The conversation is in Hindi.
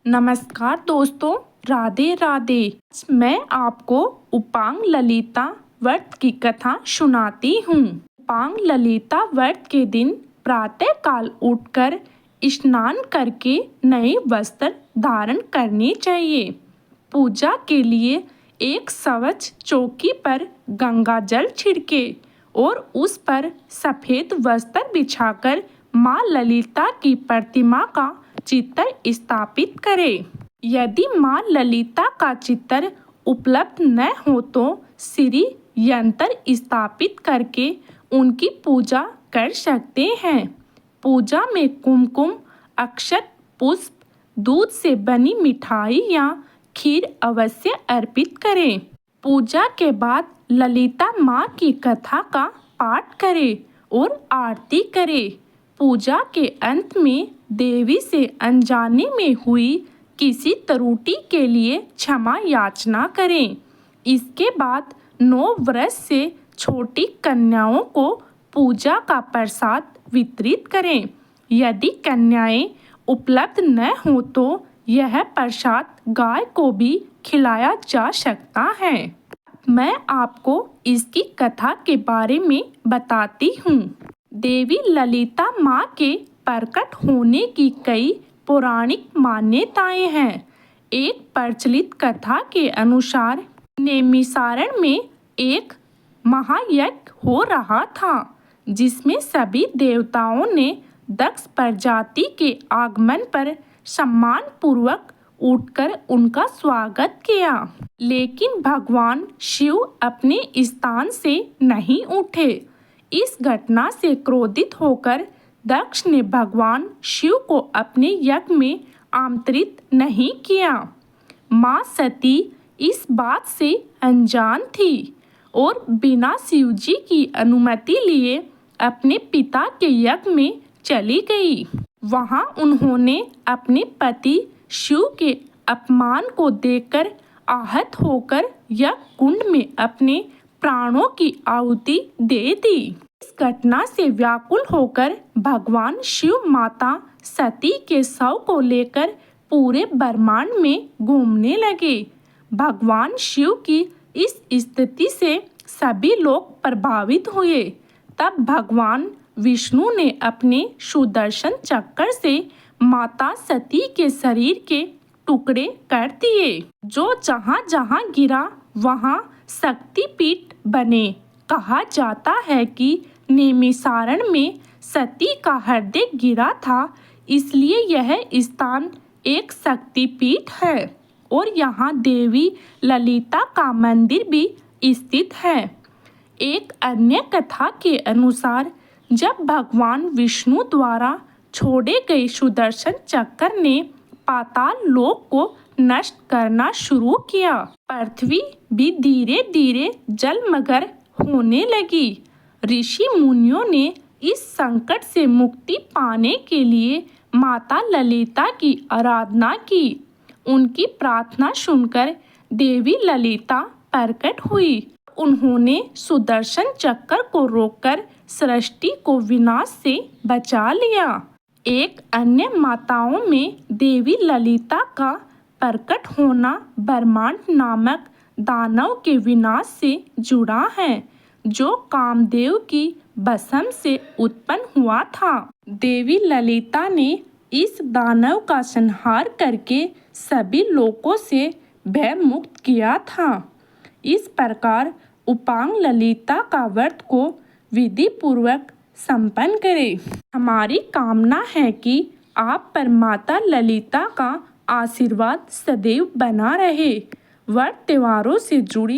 नमस्कार दोस्तों, राधे राधे। मैं आपको उपांग ललिता व्रत की कथा सुनाती हूँ। उपांग ललिता व्रत के दिन प्रातः काल उठकर स्नान करके नए वस्त्र धारण करने चाहिए। पूजा के लिए एक स्वच्छ चौकी पर गंगा जल छिड़के और उस पर सफेद वस्त्र बिछाकर माँ ललिता की प्रतिमा का चित्र स्थापित करें। यदि माँ ललिता का चित्र उपलब्ध न हो तो श्री यंत्र स्थापित करके उनकी पूजा कर सकते हैं। पूजा में कुमकुम, अक्षत, पुष्प, दूध से बनी मिठाई या खीर अवश्य अर्पित करें। पूजा के बाद ललिता माँ की कथा का पाठ करें और आरती करें। पूजा के अंत में देवी से अनजाने में हुई किसी त्रुटि के लिए क्षमा याचना करें। इसके बाद 9 वर्ष से छोटी कन्याओं को पूजा का प्रसाद वितरित करें। यदि कन्याएं उपलब्ध न हो तो यह प्रसाद गाय को भी खिलाया जा सकता है। मैं आपको इसकी कथा के बारे में बताती हूँ। देवी ललिता माँ के प्रकट होने की कई पौराणिक मान्यताएं हैं। एक प्रचलित कथा के अनुसार नैमिषारण्य में एक महायज्ञ हो रहा था, जिसमें सभी देवताओं ने दक्ष प्रजाति के आगमन पर सम्मान पूर्वक उठकर उनका स्वागत किया। लेकिन भगवान शिव अपने स्थान से नहीं उठे। इस घटना से क्रोधित होकर दक्ष ने भगवान शिव को अपने यज्ञ में आमंत्रित नहीं किया। माँ सती इस बात से अनजान थी और बिना शिव जी की अनुमति लिए अपने पिता के यज्ञ में चली गई। वहाँ उन्होंने अपने पति शिव के अपमान को देखकर आहत होकर यज्ञ कुंड में अपने प्राणों की आहुति दे दी। इस घटना से व्याकुल होकर भगवान शिव माता सती के शव को लेकर पूरे ब्रह्मांड में घूमने लगे। भगवान शिव की इस स्थिति से सभी लोग प्रभावित हुए। तब भगवान विष्णु ने अपने सुदर्शन चक्र से माता सती के शरीर के टुकड़े कर दिए, जो जहाँ जहाँ गिरा वहाँ शक्तिपीठ बने। कहा जाता है कि नैमिषारण्य में सती का हृदय गिरा था, इसलिए यह स्थान एक शक्तिपीठ है और यहाँ देवी ललिता का मंदिर भी स्थित है। एक अन्य कथा के अनुसार जब भगवान विष्णु द्वारा छोड़े गए सुदर्शन चक्र ने पाताल लोक को नष्ट करना शुरू किया, पृथ्वी भी धीरे धीरे जलमग्न होने लगी। ऋषि मुनियों ने इस संकट से मुक्ति पाने के लिए माता ललिता की आराधना की। उनकी प्रार्थना सुनकर देवी ललिता प्रकट हुई। उन्होंने सुदर्शन चक्र को रोककर सृष्टि को विनाश से बचा लिया। एक अन्य माताओं में देवी ललिता का प्रकट होना ब्रह्मांड नामक दानव के विनाश से जुड़ा है, जो कामदेव की भस्म से उत्पन्न हुआ था। देवी ललिता ने इस दानव का संहार करके सभी लोगों से भय मुक्त किया था। इस प्रकार उपांग ललिता का व्रत को विधि पूर्वक संपन्न करें। हमारी कामना है कि आप पर माता ललिता का आशीर्वाद सदैव बना रहे। व्रत त्योहारों से जुड़ी